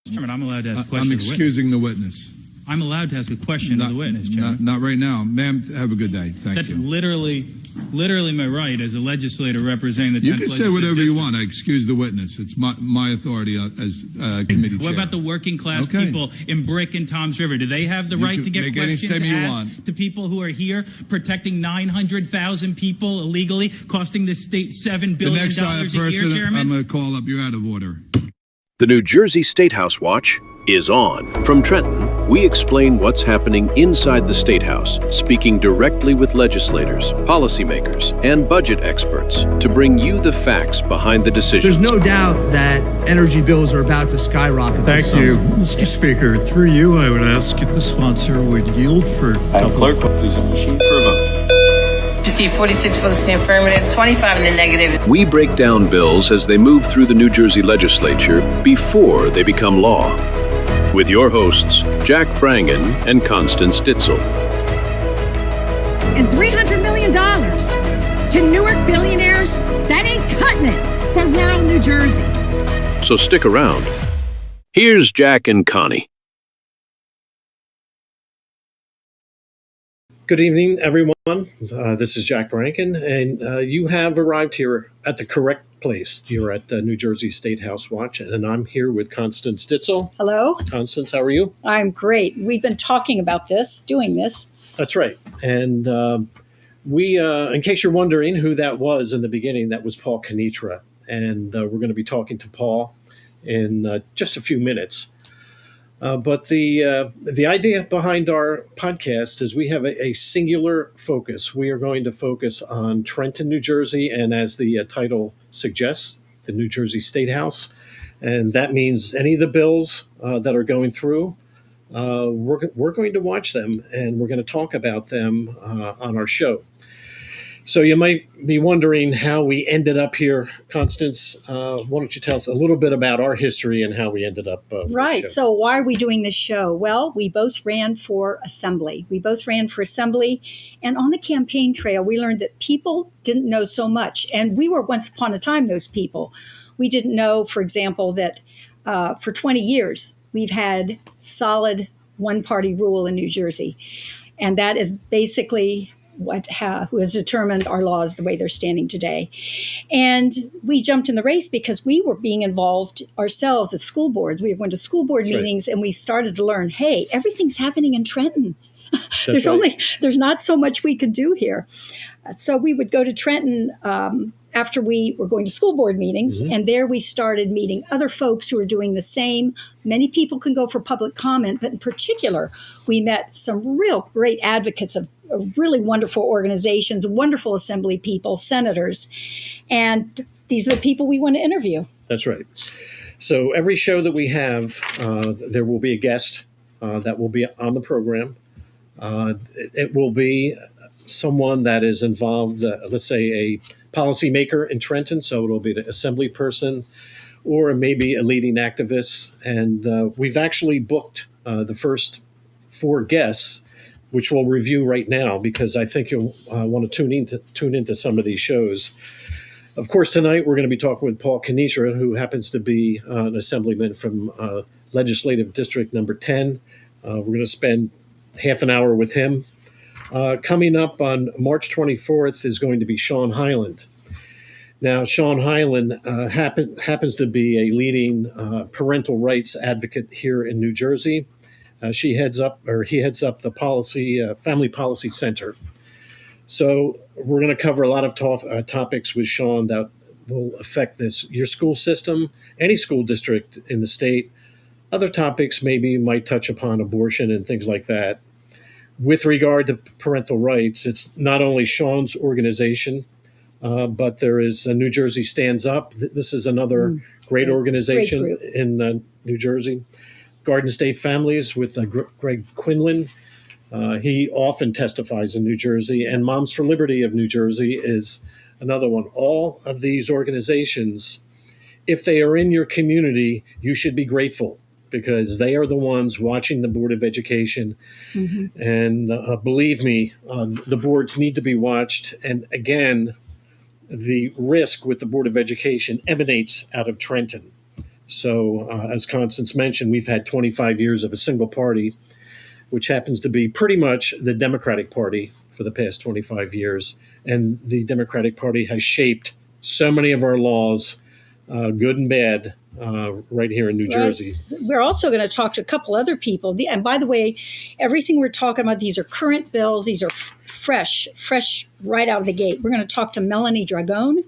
Chairman, I'm allowed to ask a question. I'm of the excusing the witness. I'm allowed to ask a question of the witness, Chairman. Not right now. Ma'am, have a good day. Thank That's you. literally my right as a legislator representing the 10th You can say whatever legislative you district. want. I excuse the witness. It's my authority as committee chair. What about the working class people in Brick and Toms River? Do they have the right to get questions asked to people who are here protecting 900,000 people illegally, costing the state $7 billion the next a year, Chairman? I'm going to call up. You're out of order. The New Jersey Statehouse Watch is on. From Trenton, we explain what's happening inside the Statehouse, speaking directly with legislators, policymakers, and budget experts to bring you the facts behind the decisions. There's no doubt that energy bills are about to skyrocket. Thank you, Mr. Speaker. Through you, I would ask if the sponsor would yield for a couple Clerk, please have a machine for a vote. Received 46 votes in the affirmative, 25 in the negative. We break down bills as they move through the New Jersey legislature before they become law. With your hosts, Jack Brangan and Constance Ditzel. And $300 million to Newark billionaires, that ain't cutting it for rural New Jersey. So stick around. Here's Jack and Connie. Good evening, everyone. This is Jack Brangan, and you have arrived here at the correct place. You're at the New Jersey Statehouse Watch, and I'm here with Constance Ditzel. Hello. Constance, how are you? I'm great. We've been talking about this, doing this. That's right. And we, in case you're wondering who that was in the beginning, that was Paul Kanitra. And we're going to be talking to Paul in just a few minutes. But the idea behind our podcast is we have a singular focus. We are going to focus on Trenton, New Jersey, and as the title suggests, the New Jersey Statehouse. And that means any of the bills that are going through, we're going to watch them and we're going to talk about them on our show. So you might be wondering how we ended up here. Constance, why don't you tell us a little bit about our history and how we ended up Right. So why are we doing this show? Well, we both ran for assembly. And on the campaign trail, we learned that people didn't know so much. And we were once upon a time those people. We didn't know, for example, that for 20 years, we've had solid one-party rule in New Jersey. And that is basically who has determined our laws the way they're standing today. And we jumped in the race because we were being involved ourselves at school boards. We were going to school board meetings and we started to learn, hey, everything's happening in Trenton. There's not so much we could do here. So we would go to Trenton after we were going to school board meetings, and there we started meeting other folks who were doing the same. Many people can go for public comment, but in particular, we met some real great advocates of really wonderful organizations, wonderful assembly people, senators, and these are the people we want to interview. That's right. So every show that we have, there will be a guest that will be on the program. It will be someone that is involved, let's say a policymaker in Trenton, so it'll be the assembly person or maybe a leading activist. And we've actually booked the first 4 guests, which we'll review right now because I think you'll want to tune into some of these shows. Of course, tonight we're going to be talking with Paul Kanitra, who happens to be an assemblyman from Legislative District Number 10. We're going to spend half an hour with him. Coming up on March 24th is going to be Sean Hyland. Now, Sean Hyland happens to be a leading parental rights advocate here in New Jersey. He heads up the Family Policy Center. So we're going to cover a lot of topics with Sean that will affect your school system, any school district in the state. Other topics maybe might touch upon abortion and things like that. With regard to parental rights, it's not only Sean's organization, but there is New Jersey Stands Up. This is another great organization in New Jersey. Garden State Families with Greg Quinlan. He often testifies in New Jersey. And Moms for Liberty of New Jersey is another one. All of these organizations, if they are in your community, you should be grateful, because they are the ones watching the Board of Education. And believe me, the boards need to be watched. And again, the risk with the Board of Education emanates out of Trenton. So as Constance mentioned, we've had 25 years of a single party, which happens to be pretty much the Democratic Party for the past 25 years. And the Democratic Party has shaped so many of our laws, good and bad, right here in New Jersey. We're also going to talk to a couple other people. And by the way, everything we're talking about, these are current bills. These are fresh right out of the gate. We're going to talk to Melanie Dragone.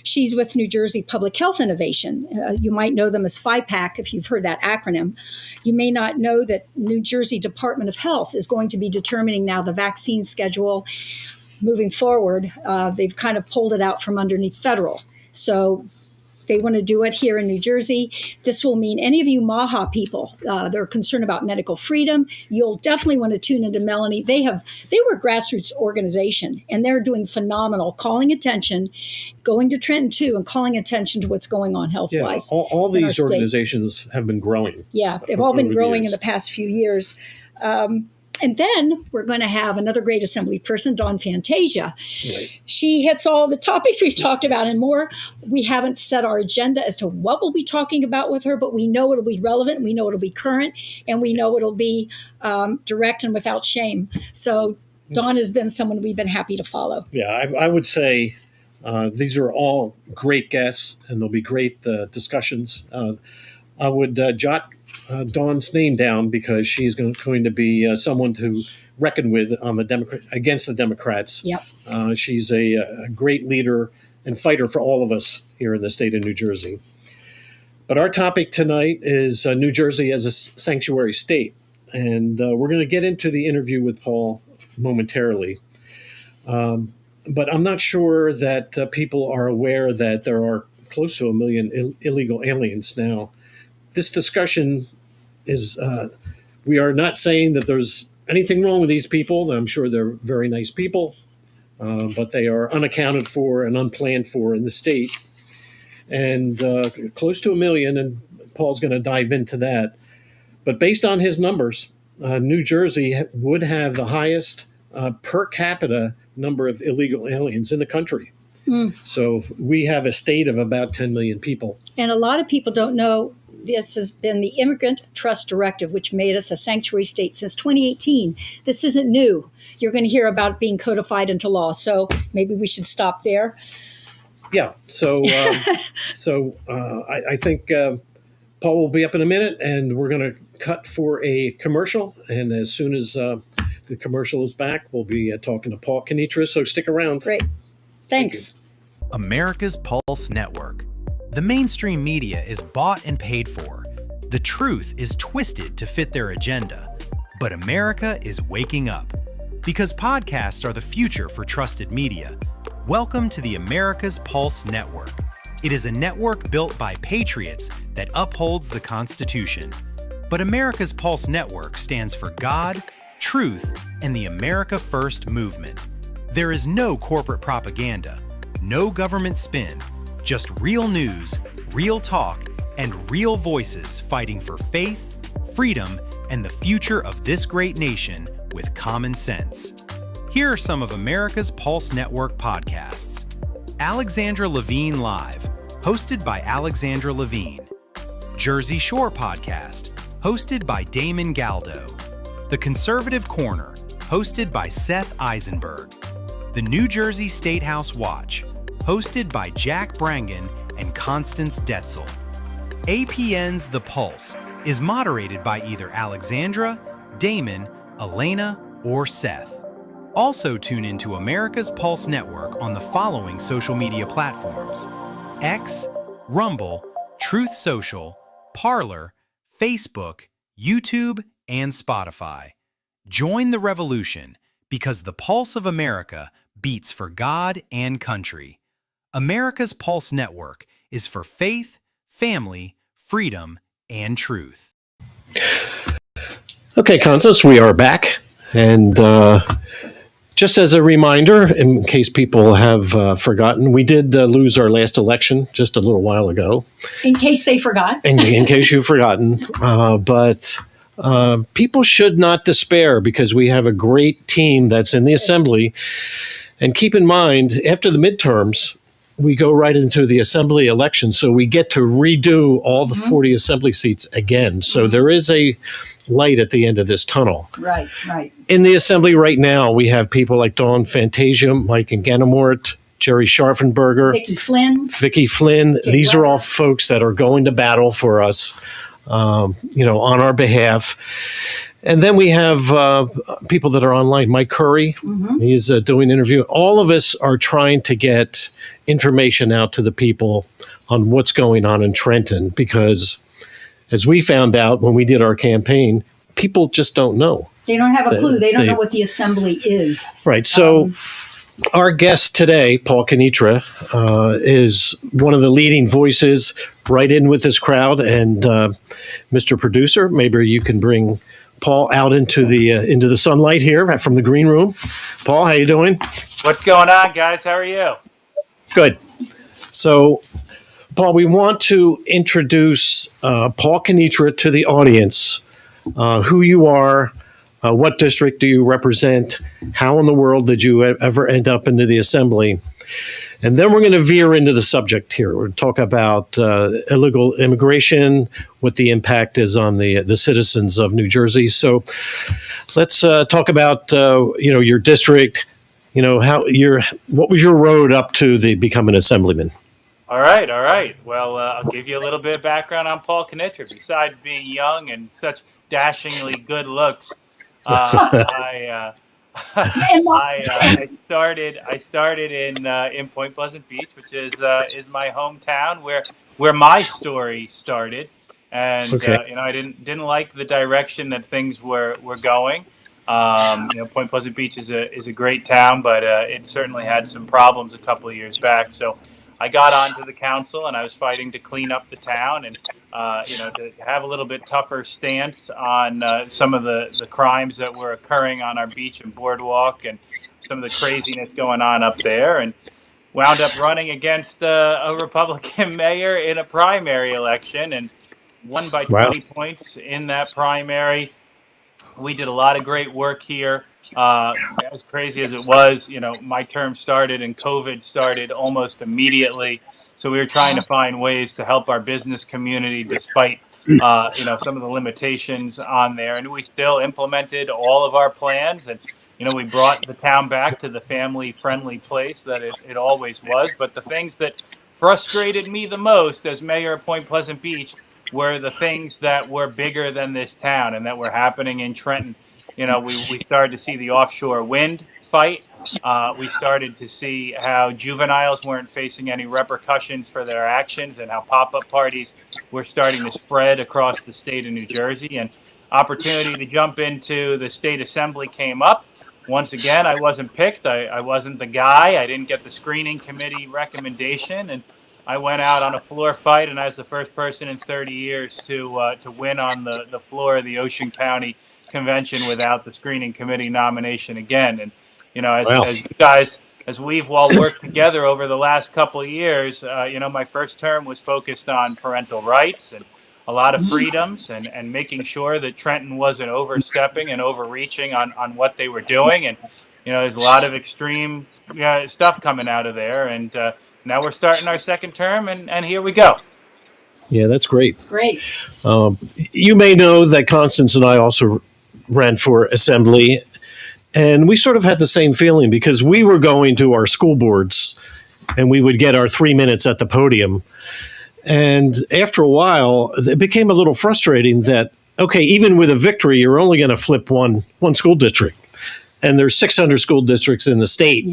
She's with New Jersey Public Health Innovation. You might know them as FIPAC if you've heard that acronym. You may not know that New Jersey Department of Health is going to be determining now the vaccine schedule moving forward. They've kind of pulled it out from underneath federal. So they want to do it here in New Jersey. This will mean any of you MAHA people that are concerned about medical freedom, you'll definitely want to tune into Melanie. They were a grassroots organization, and they're doing phenomenal, calling attention, going to Trenton too, and calling attention to what's going on health-wise. Yeah, all these organizations have been growing. Yeah, they've all been growing in the past few years. And then we're going to have another great assembly person, Dawn Fantasia. Right. She hits all the topics we've talked about and more. We haven't set our agenda as to what we'll be talking about with her, but we know it'll be relevant, we know it'll be current, and we know it'll be direct and without shame. So Dawn has been someone we've been happy to follow. Yeah, I would say these are all great guests, and there'll be great discussions. I would jot Dawn's name down because she's going to be someone to reckon with on the against the Democrats. Yep. She's a great leader and fighter for all of us here in the state of New Jersey. But our topic tonight is New Jersey as a sanctuary state, and we're going to get into the interview with Paul momentarily. But I'm not sure that people are aware that there are close to 1 million illegal aliens now. This discussion is, we are not saying that there's anything wrong with these people. I'm sure they're very nice people, but they are unaccounted for and unplanned for in the state. And close to 1 million, and Paul's going to dive into that. But based on his numbers, New Jersey would have the highest per capita number of illegal aliens in the country. So we have a state of about 10 million people. And a lot of people don't know this has been the Immigrant Trust Directive, which made us a sanctuary state since 2018. This isn't new. You're going to hear about it being codified into law. So maybe we should stop there. Yeah. So I think Paul will be up in a minute, and we're going to cut for a commercial. And as soon as the commercial is back, we'll be talking to Paul Kanitra. So stick around. Great. Thanks. America's Pulse Network. The mainstream media is bought and paid for. The truth is twisted to fit their agenda. But America is waking up. Because podcasts are the future for trusted media. Welcome to the America's Pulse Network. It is a network built by patriots that upholds the Constitution. But America's Pulse Network stands for God, truth, and the America First movement. There is no corporate propaganda, no government spin, just real news, real talk, and real voices fighting for faith, freedom, and the future of this great nation with common sense. Here are some of America's Pulse Network podcasts. Alexandra Levine Live, hosted by Alexandra Levine. Jersey Shore Podcast, hosted by Damon Galdo. The Conservative Corner, hosted by Seth Eisenberg. The New Jersey Statehouse Watch, hosted by Jack Brangan and Constance Ditzel. APN's The Pulse is moderated by either Alexandra, Damon, Elena, or Seth. Also tune into America's Pulse Network on the following social media platforms: X, Rumble, Truth Social, Parler, Facebook, YouTube, and Spotify. Join the revolution because the pulse of America beats for God and country. America's Pulse Network is for faith, family, freedom, and truth. Okay, Constance, we are back. And just as a reminder, in case people have forgotten, we did lose our last election just a little while ago. In case they forgot. in case you've forgotten. But people should not despair because we have a great team that's in the assembly. And keep in mind, after the midterms, we go right into the assembly election. So we get to redo all the 40 assembly seats again. So there is a light at the end of this tunnel. Right. In the assembly right now, we have people like Dawn Fantasia, Mike Gannemort, Jerry Scharfenberger, Vicki Flynn. These are all folks that are going to battle for us, on our behalf. And then we have people that are online. Mike Curry, he's doing an interview. All of us are trying to get information out to the people on what's going on in Trenton, because as we found out when we did our campaign, people just don't know. They don't have a clue. They don't know what the assembly is. Right. So our guest today, Paul Kanitra, is one of the leading voices right in with this crowd. And Mr. Producer, maybe you can bring Paul out into the sunlight here from the green room. Paul, how you doing? What's going on, guys? How are you? Good. So, Paul, we want to introduce Paul Kanitra to the audience. Who you are, what district do you represent, how in the world did you ever end up into the assembly? And then we're going to veer into the subject here. We'll talk about illegal immigration, what the impact is on the citizens of New Jersey. So let's talk about your district. What was your road up to becoming an assemblyman? All right. Well, I'll give you a little bit of background on Paul Kanitra. Besides being young and such dashingly good looks, I started in Point Pleasant Beach, which is my hometown, where my story started. And I didn't like the direction that things were going. Point Pleasant Beach is a great town, but it certainly had some problems a couple of years back. So I got onto the council, and I was fighting to clean up the town and to have a little bit tougher stance on some of the crimes that were occurring on our beach and boardwalk, and some of the craziness going on up there. And wound up running against a Republican mayor in a primary election, and won by 20 points in that primary. We did a lot of great work here. As crazy as it was, my term started and COVID started almost immediately. So we were trying to find ways to help our business community despite, some of the limitations on there. And we still implemented all of our plans. And, we brought the town back to the family-friendly place that it always was. But the things that frustrated me the most as mayor of Point Pleasant Beach were the things that were bigger than this town and that were happening in Trenton. We started to see the offshore wind fight. We started to see how juveniles weren't facing any repercussions for their actions, and how pop-up parties were starting to spread across the state of New Jersey. And opportunity to jump into the state assembly came up. Once again, I wasn't picked. I wasn't the guy. I didn't get the screening committee recommendation, and I went out on a floor fight, and I was the first person in 30 years to win on the floor of the Ocean County Convention without the screening committee nomination again. And as you guys, as we've all worked together over the last couple of years, my first term was focused on parental rights and a lot of freedoms, and making sure that Trenton wasn't overstepping and overreaching on what they were doing. And there's a lot of extreme stuff coming out of there, and now we're starting our second term, and here we go. Yeah, that's great. Great. You may know that Constance and I also ran for assembly, and we sort of had the same feeling, because we were going to our school boards and we would get our 3 minutes at the podium. And after a while, it became a little frustrating that, okay, even with a victory, you're only going to flip one school district. And there's 600 school districts in the state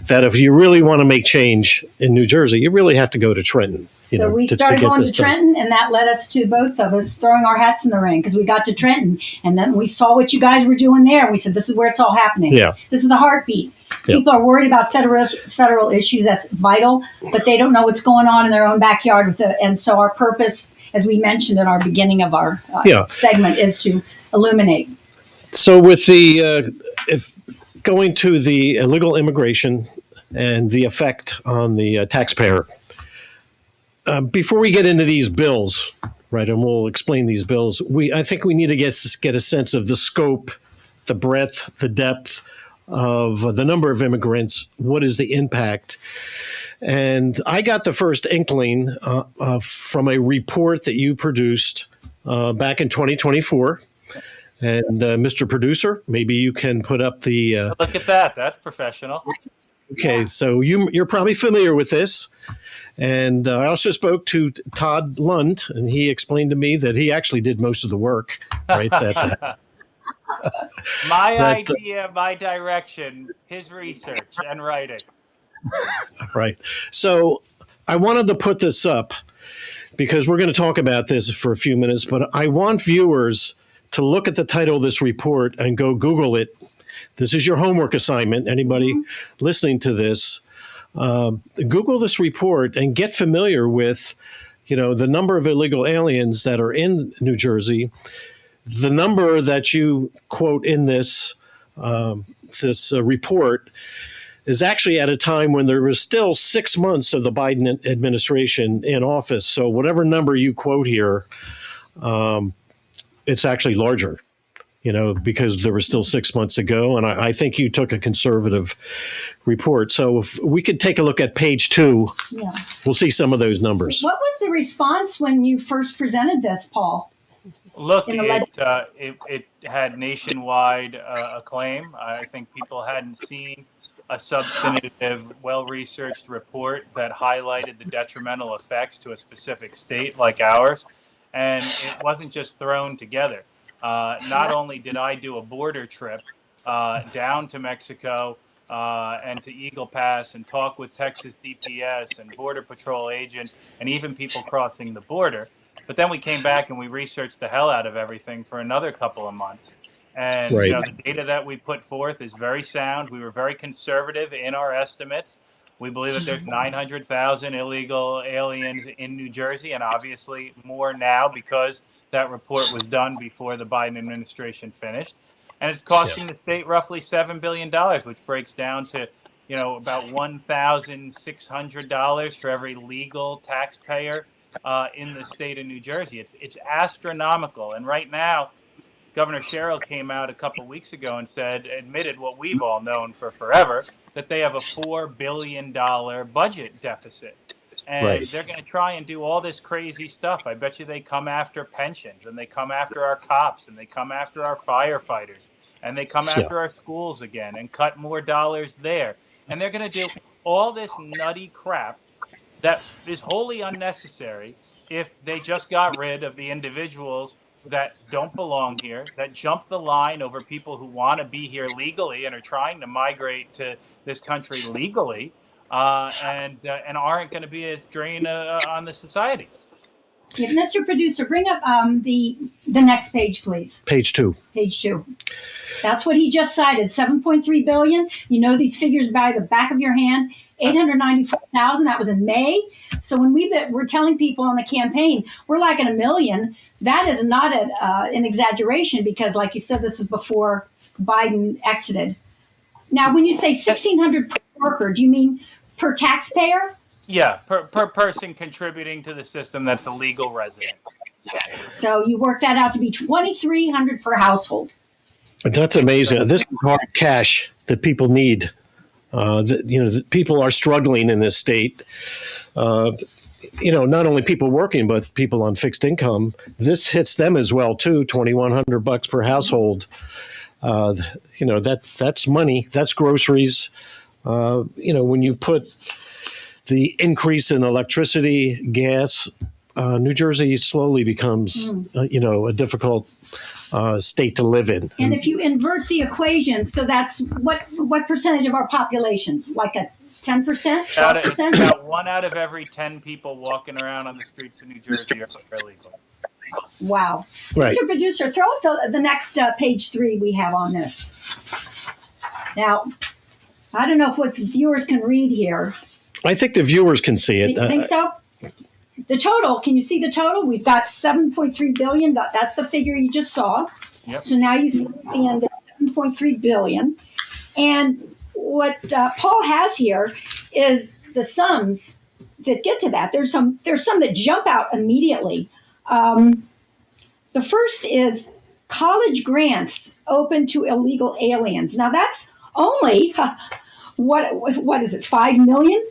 that if you really want to make change in New Jersey, you really have to go to Trenton. So we started going to Trenton, and that led us to both of us throwing our hats in the ring, because we got to Trenton, and then we saw what you guys were doing there, and we said, this is where it's all happening. Yeah. This is the heartbeat. People are worried about federal issues. That's vital, but they don't know what's going on in their own backyard with it. And so our purpose, as we mentioned in our beginning of our segment, is to illuminate. So with going to the illegal immigration and the effect on the taxpayer, before we get into these bills, right, and we'll explain these bills, I think we need to get a sense of the scope, the breadth, the depth of the number of immigrants. What is the impact? And I got the first inkling from a report that you produced back in 2024. And Mr. Producer, maybe you can put up the... Look at that. That's professional. Okay, so you're probably familiar with this. And I also spoke to Todd Lund, and he explained to me that he actually did most of the work, right? My idea, my direction, his research and writing. Right. So I wanted to put this up because we're going to talk about this for a few minutes, but I want viewers to look at the title of this report and go Google it. This is your homework assignment. Anybody listening to this, Google this report and get familiar with, the number of illegal aliens that are in New Jersey. The number that you quote in this report is actually at a time when there was still 6 months of the Biden administration in office. So whatever number you quote here, it's actually larger, because there was still 6 months to go. And I think you took a conservative report. So if we could take a look at page 2, we'll see some of those numbers. What was the response when you first presented this, Paul? Look, it had nationwide acclaim. I think people hadn't seen a substantive, well-researched report that highlighted the detrimental effects to a specific state like ours. And it wasn't just thrown together. Not only did I do a border trip down to Mexico and to Eagle Pass and talk with Texas DPS and Border Patrol agents and even people crossing the border, but then we came back and we researched the hell out of everything for another couple of months. And the data that we put forth is very sound. We were very conservative in our estimates. We believe that there's 900,000 illegal aliens in New Jersey, and obviously more now because that report was done before the Biden administration finished. And it's costing the state roughly $7 billion, which breaks down to, about $1,600 for every legal taxpayer in the state of New Jersey. It's astronomical. And right now, Governor Sherrill came out a couple of weeks ago and admitted what we've all known for forever, that they have a $4 billion budget deficit. And they're going to try and do all this crazy stuff. I bet you they come after pensions, and they come after our cops, and they come after our firefighters, and they come after our schools again and cut more dollars there. And they're going to do all this nutty crap that is wholly unnecessary if they just got rid of the individuals that don't belong here, that jump the line over people who want to be here legally and are trying to migrate to this country legally, and aren't going to be as drain on the society. Yeah, Mr. Producer, bring up the next page, please. Page 2. Page 2. That's what he just cited, $7.3 billion. You know these figures by the back of your hand. 894,000. That was in May. So when we're telling people on the campaign, we're like at $1 million. That is not an exaggeration because, like you said, this is before Biden exited. Now, when you say 1,600 per worker, do you mean per taxpayer? Yeah, per person contributing to the system that's a legal resident. So you work that out to be $2,300 per household. That's amazing. This is hard cash that people need. People are struggling in this state. Not only people working, but people on fixed income. This hits them as well too. $2,100 per household. That's money. That's groceries. When you put the increase in electricity, gas, New Jersey slowly becomes, a difficult state to live in. And if you invert the equation, so that's what percentage of our population? Like a 10%, 12%? About 1 out of every 10 people walking around on the streets of New Jersey are illegal. Wow. Right. Mr. Producer, throw up the next page 3 we have on this. Now, I don't know if what viewers can read here. I think the viewers can see it. You think so? The total, can you see the total? We've got $7.3 billion. That's the figure you just saw. Yep. So now you see at the end $7.3 billion. And what Paul has here is the sums that get to that. There's some that jump out immediately. The first is college grants open to illegal aliens. Now that's only, what is it, 5 million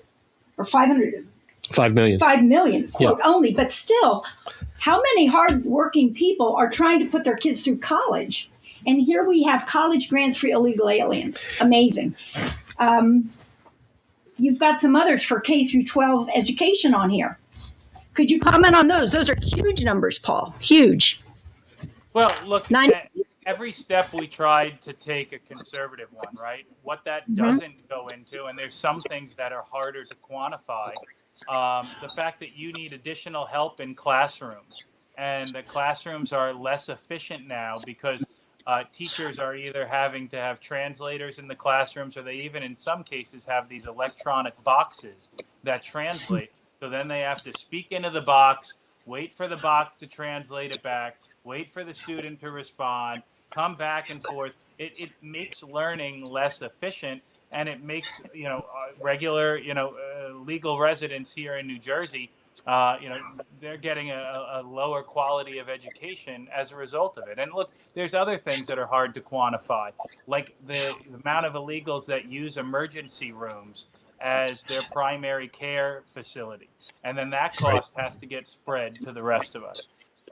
or 500? 5 million. 5 million, quote, Yeah. only. But still, how many hardworking people are trying to put their kids through college? And here we have college grants for illegal aliens. Amazing. You've got some others for K through 12 education on here. Could you comment on those? Those are huge numbers, Paul. Huge. Well, look, every step we tried to take a conservative one, right? What that doesn't go into, and there's some things that are harder to quantify. The fact that you need additional help in classrooms, and the classrooms are less efficient now because teachers are either having to have translators in the classrooms, or they even in some cases have these electronic boxes that translate. So then they have to speak into the box, wait for the box to translate it back, wait for the student to respond, come back and forth. It makes learning less efficient, and it makes, regular, legal residents here in New Jersey, they're getting a lower quality of education as a result of it. And look, there's other things that are hard to quantify, like the amount of illegals that use emergency rooms as their primary care facility. And then that cost has to get spread to the rest of us.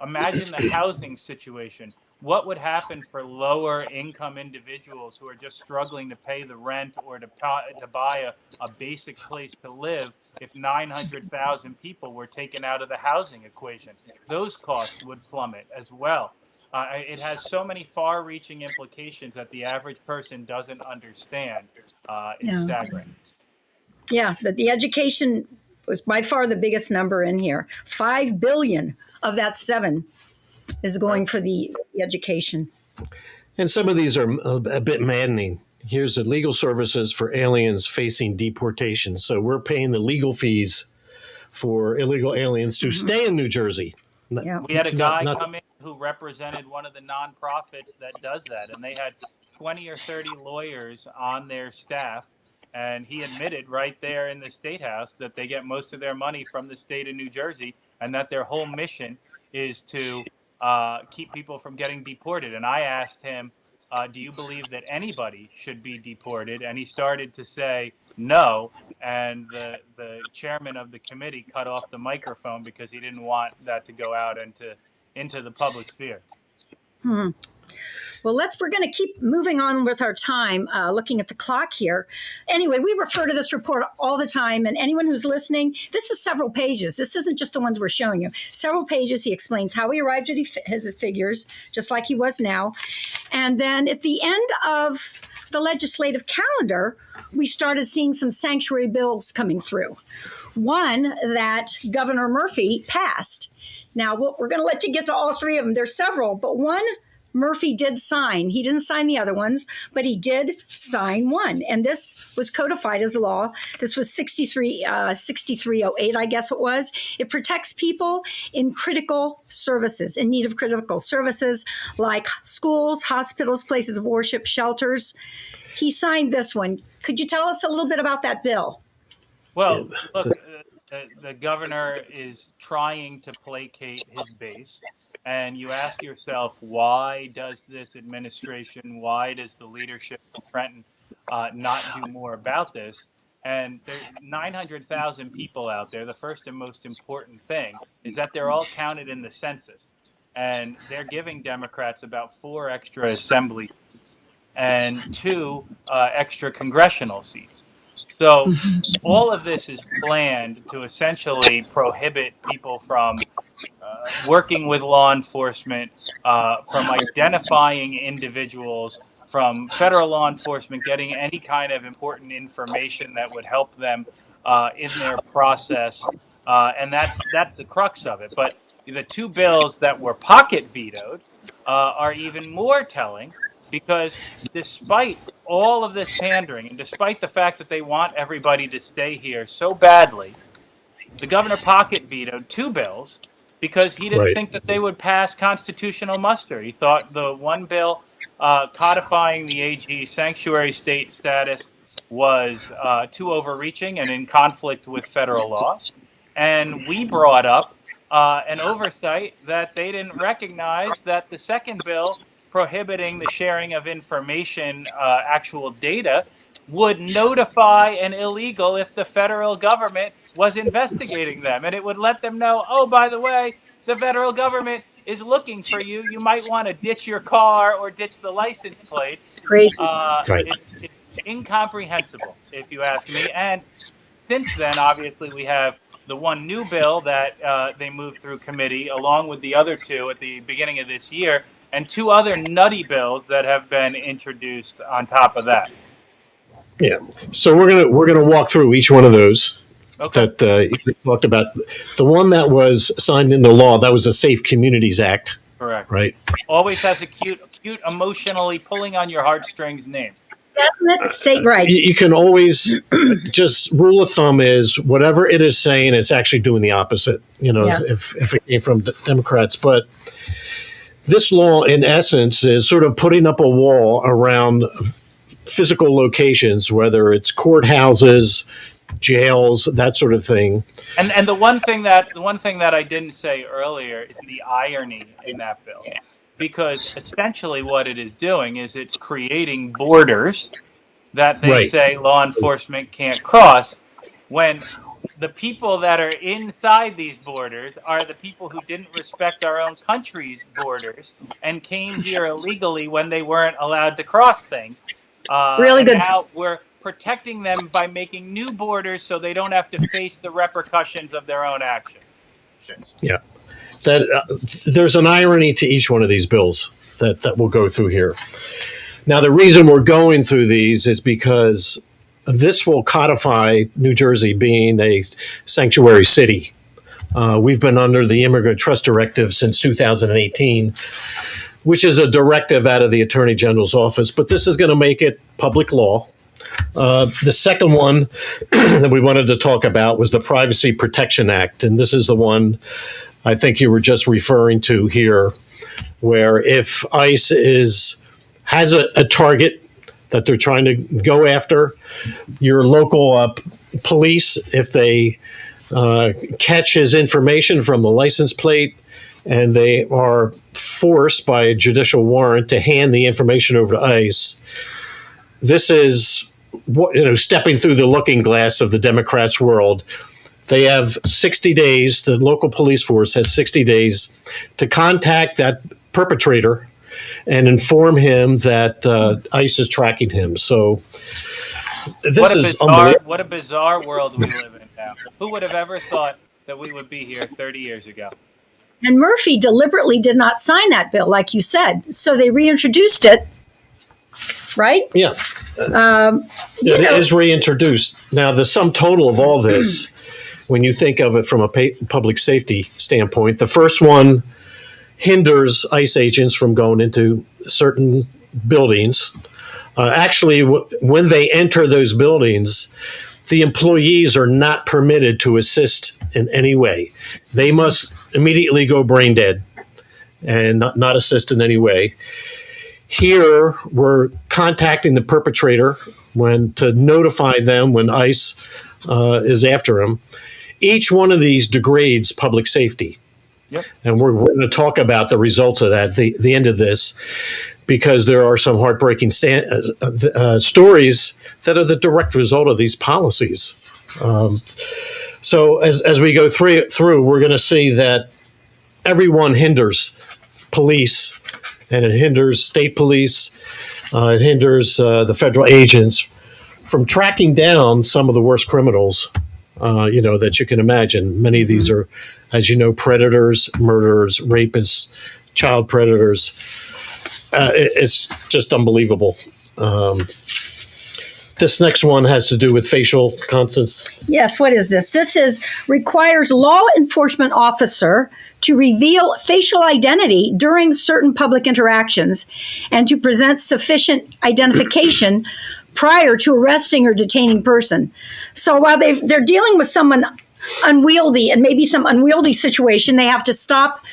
Imagine the housing situation. What would happen for lower income individuals who are just struggling to pay the rent or to buy a basic place to live if 900,000 people were taken out of the housing equation? Those costs would plummet as well. It has so many far-reaching implications that the average person doesn't understand. It's staggering. Yeah, but the education was by far the biggest number in here. 5 billion of that 7 is going for the education. And some of these are a bit maddening. Here's the legal services for aliens facing deportation. So we're paying the legal fees for illegal aliens to stay in New Jersey. Yeah. We had a guy come in who represented one of the nonprofits that does that, and they had 20 or 30 lawyers on their staff. And he admitted right there in the Statehouse that they get most of their money from the state of New Jersey, and that their whole mission is to keep people from getting deported. And I asked him, do you believe that anybody should be deported? And he started to say no. And the chairman of the committee cut off the microphone because he didn't want that to go out into the public sphere. Well, we're going to keep moving on with our time, looking at the clock here. Anyway, we refer to this report all the time, and anyone who's listening, this is several pages. This isn't just the ones we're showing you. Several pages, he explains how he arrived at his figures, just like he was now. And then at the end of the legislative calendar, we started seeing some sanctuary bills coming through. One that Governor Murphy passed. Now, we're going to let you get to all 3 of them. There's several, but one Murphy did sign. He didn't sign the other ones, but he did sign one. And this was codified as law. This was 6308, I guess it was. It protects people in critical services, in need of critical services like schools, hospitals, places of worship, shelters. He signed this one. Could you tell us a little bit about that bill? Well, look, the governor is trying to placate his base. And you ask yourself, why does this administration, why does the leadership of Trenton not do more about this? And there's 900,000 people out there. The first and most important thing is that they're all counted in the census. And they're giving Democrats about 4 extra assembly seats and 2 extra congressional seats. So all of this is planned to essentially prohibit people from working with law enforcement, from identifying individuals, from federal law enforcement getting any kind of important information that would help them in their process. And that's the crux of it. But the 2 bills that were pocket vetoed are even more telling, because despite all of this pandering and despite the fact that they want everybody to stay here so badly, the governor pocket vetoed 2 bills because he didn't think that they would pass constitutional muster. He thought the one bill codifying the AG sanctuary state status was too overreaching and in conflict with federal law. And we brought up an oversight that they didn't recognize, that the second bill prohibiting the sharing of information, actual data, would notify an illegal if the federal government was investigating them. And it would let them know, oh, by the way, the federal government is looking for you. You might want to ditch your car or ditch the license plate. Crazy. It's incomprehensible, if you ask me. And since then, obviously, we have the one new bill that they moved through committee, along with the other two at the beginning of this year, and two other nutty bills that have been introduced on top of that. Yeah. So we're gonna walk through each one of those. Okay. That you talked about. The one that was signed into law, that was the Safe Communities Act. Correct. Right. Always has a cute, emotionally pulling on your heartstrings name. Say right. You can always just rule of thumb is whatever it is saying, it's actually doing the opposite. If it came from Democrats, but this law, in essence, is sort of putting up a wall around physical locations, whether it's courthouses, jails, that sort of thing. And the one thing that I didn't say earlier is the irony in that bill. Because essentially what it is doing is it's creating borders that they say law enforcement can't cross, when the people that are inside these borders are the people who didn't respect our own country's borders and came here illegally when they weren't allowed to cross things. It's really good. Now we're protecting them by making new borders so they don't have to face the repercussions of their own actions. Yeah. There's an irony to each one of these bills that we'll go through here. Now, the reason we're going through these is because this will codify New Jersey being a sanctuary city. We've been under the Immigrant Trust Directive since 2018, which is a directive out of the Attorney General's office, but this is going to make it public law. The second one that we wanted to talk about was the Privacy Protection Act, and this is the one I think you were just referring to here, where if ICE has a target that they're trying to go after, your local police, if they catch his information from the license plate and they are forced by a judicial warrant to hand the information over to ICE, this is stepping through the looking glass of the Democrats' world. They have 60 days, the local police force has 60 days to contact that perpetrator and inform him that ICE is tracking him. So this is unbelievable. What a bizarre world we live in now. Who would have ever thought that we would be here 30 years ago? And Murphy deliberately did not sign that bill, like you said. So they reintroduced it, right? Yeah. It is reintroduced. Now, the sum total of all this, when you think of it from a public safety standpoint, the first one hinders ICE agents from going into certain buildings. Actually, when they enter those buildings, the employees are not permitted to assist in any way. They must immediately go brain dead and not assist in any way. Here, we're contacting the perpetrator to notify them when ICE is after him. Each one of these degrades public safety. Yep. And we're going to talk about the results of that at the end of this, because there are some heartbreaking stories that are the direct result of these policies. So as we go through, we're going to see that everyone hinders police, and it hinders state police, it hinders the federal agents from tracking down some of the worst criminals that you can imagine. Many of these are, as you know, predators, murderers, rapists, child predators. It's just unbelievable. This next one has to do with facial, Constance. Yes, what is this? This requires law enforcement officer to reveal facial identity during certain public interactions and to present sufficient identification prior to arresting or detaining person. So while they're dealing with someone unwieldy and maybe some unwieldy situation, they have to stop,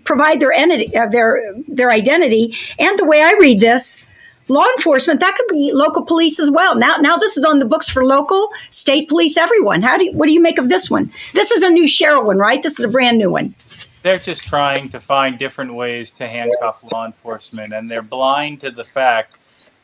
provide their identity. And the way I read this, law enforcement, that could be local police as well. Now this is on the books for local, state police, everyone. What do you make of this one? This is a new Cheryl one, right? This is a brand new one. they're just trying to find different ways to handcuff law enforcement, and they're blind to the fact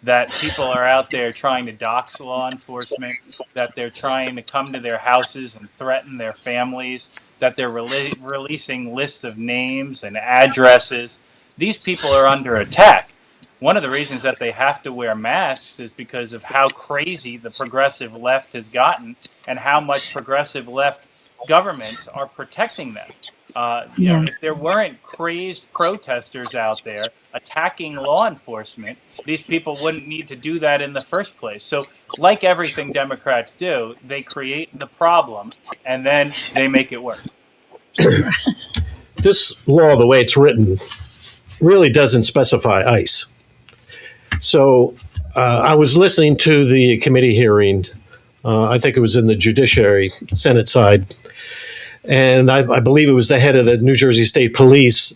that people are out there trying to dox law enforcement, that they're trying to come to their houses and threaten their families, that they're releasing lists of names and addresses. These people are under attack. One of the reasons that they have to wear masks is because of how crazy the progressive left has gotten and how much progressive left governments are protecting them. You know, if there weren't crazed protesters out there attacking law enforcement, these people wouldn't need to do that in the first place. So, like everything Democrats do, they create the problem and then they make it worse. This law, the way it's written, really doesn't specify ICE. So I was listening to the committee hearing. I think it was in the Judiciary Senate side. And I believe it was the head of the New Jersey State Police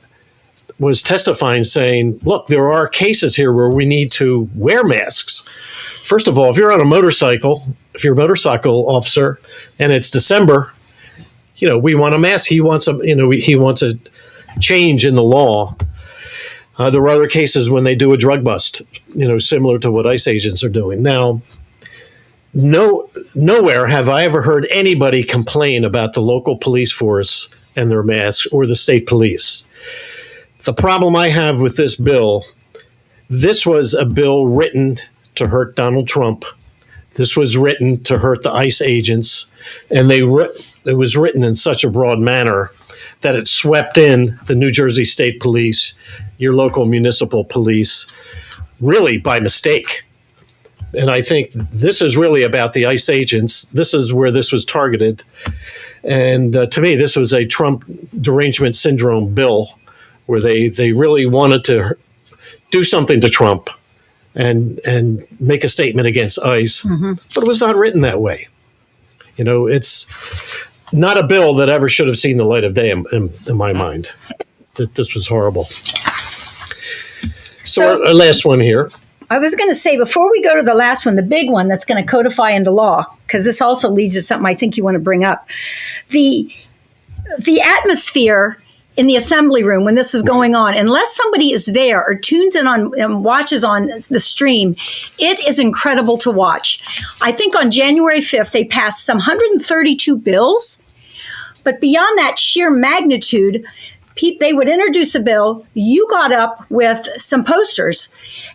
was testifying saying, look, there are cases here where we need to wear masks. First of all, if you're on a motorcycle, if you're a motorcycle officer and it's December, you know, we want a mask. He wants a change in the law. There were other cases when they do a drug bust, you know, similar to what ICE agents are doing. Now, nowhere have I ever heard anybody complain about the local police force and their masks or the state police. The problem I have with this bill, this was a bill written to hurt Donald Trump. This was written to hurt the ICE agents, and it was written in such a broad manner that it swept in the New Jersey State Police, your local municipal police, really by mistake. And I think this is really about the ICE agents. This is where this was targeted. And to me, this was a Trump derangement syndrome bill where they really wanted to do something to Trump and make a statement against ICE. Mm-hmm. But it was not written that way. You know, it's not a bill that ever should have seen the light of day in my mind. That this was horrible. So our last one here. I was going to say, before we go to the last one, the big one that's going to codify into law, because this also leads to something I think you want to bring up. The atmosphere in the assembly room when this is going on, unless somebody is there or tunes in on and watches on the stream, it is incredible to watch. I think on January 5th, they passed some 132 bills. But beyond that sheer magnitude, they would introduce a bill. You got up with some posters.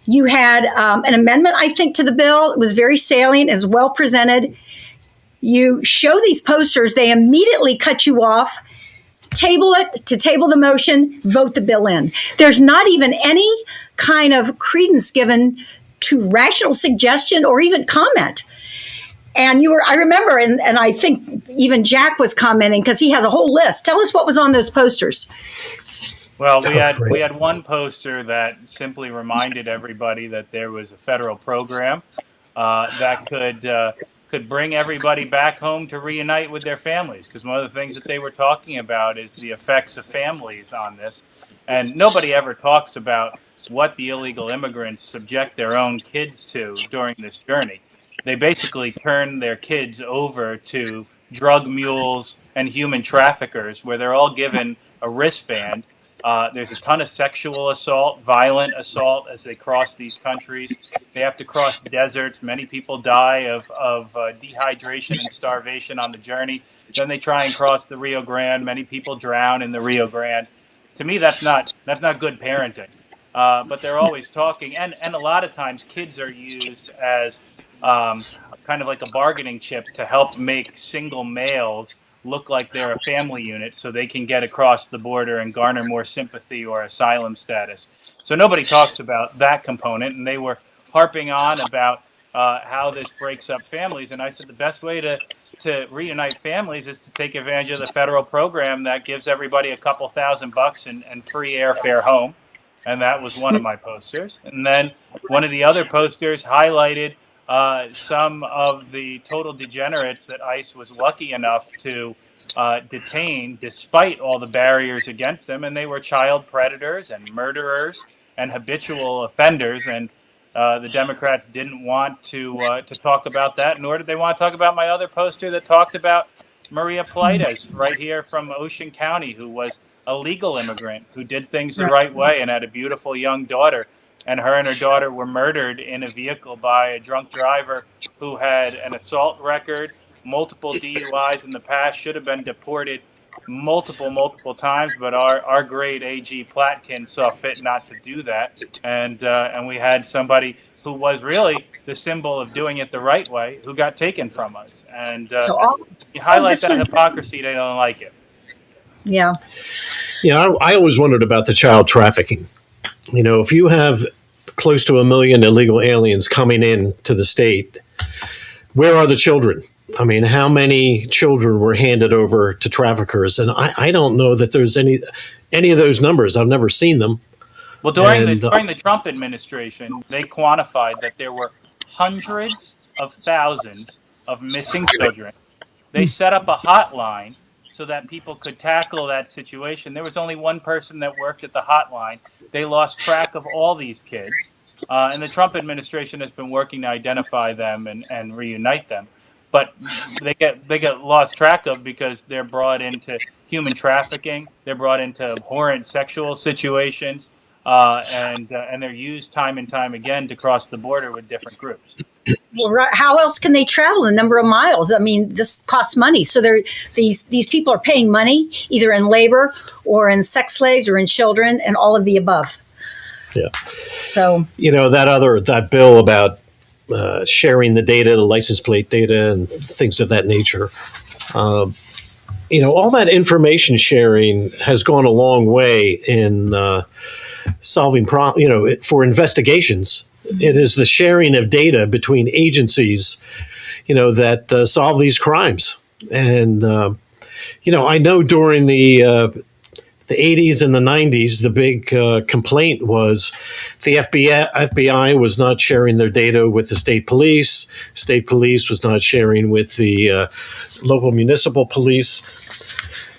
You had an amendment, I think, to the bill. It was very salient, as well presented. You show these posters, they immediately cut you off, table it, to table the motion, vote the bill in. There's not even any kind of credence given to rational suggestion or even comment. And I remember, and I think even Jack was commenting because he has a whole list. Tell us what was on those posters. Well, we had one poster that simply reminded everybody that there was a federal program that could bring everybody back home to reunite with their families. Because one of the things that they were talking about is the effects of families on this, and nobody ever talks about what the illegal immigrants subject their own kids to during this journey. They basically turn their kids over to drug mules and human traffickers, where they're all given a wristband. There's a ton of sexual assault, violent assault as they cross these countries. They have to cross deserts. Many people die of dehydration and starvation on the journey. Then they try and cross the Rio Grande. Many people drown in the Rio Grande. To me, that's not good parenting. But they're always talking, and a lot of times kids are used as kind of like a bargaining chip to help make single males look like they're a family unit so they can get across the border and garner more sympathy or asylum status. So nobody talks about that component, and they were harping on about how this breaks up families. And I said the best way to reunite families is to take advantage of the federal program that gives everybody a couple $1,000 and free airfare home. And that was one of my posters. And then one of the other posters highlighted some of the total degenerates that ICE was lucky enough to detain despite all the barriers against them. And they were child predators and murderers and habitual offenders. And the Democrats didn't want to talk about that, nor did they want to talk about my other poster that talked about Maria Plaitas right here from Ocean County, who was a legal immigrant who did things the right way and had a beautiful young daughter. And her daughter were murdered in a vehicle by a drunk driver who had an assault record, multiple DUIs in the past, should have been deported multiple times, but our great AG Platkin saw fit not to do that, and we had somebody who was really the symbol of doing it the right way who got taken from us, and you highlight that hypocrisy, they don't like it. Yeah. I always wondered about the child trafficking. If you have close to 1 million illegal aliens coming in to the state, where are the children? I mean, how many children were handed over to traffickers? And I don't know that there's any of those numbers. I've never seen them. Well, during the Trump administration, they quantified that there were hundreds of thousands of missing children. They set up a hotline so that people could tackle that situation. There was only one person that worked at the hotline. They lost track of all these kids. And the Trump administration has been working to identify them and reunite them. But they get lost track of because they're brought into human trafficking. They're brought into abhorrent sexual situations, and they're used time and time again to cross the border with different groups. Well, how else can they travel a number of miles? I mean, this costs money. So these people are paying money either in labor or in sex slaves or in children and all of the above. Yeah. So that bill about sharing the data, the license plate data, and things of that nature. All that information sharing has gone a long way in solving problems. For investigations, it is the sharing of data between agencies, that solve these crimes. And I know during the 80s and the 90s, the big complaint was the FBI was not sharing their data with the state police. State police was not sharing with the local municipal police.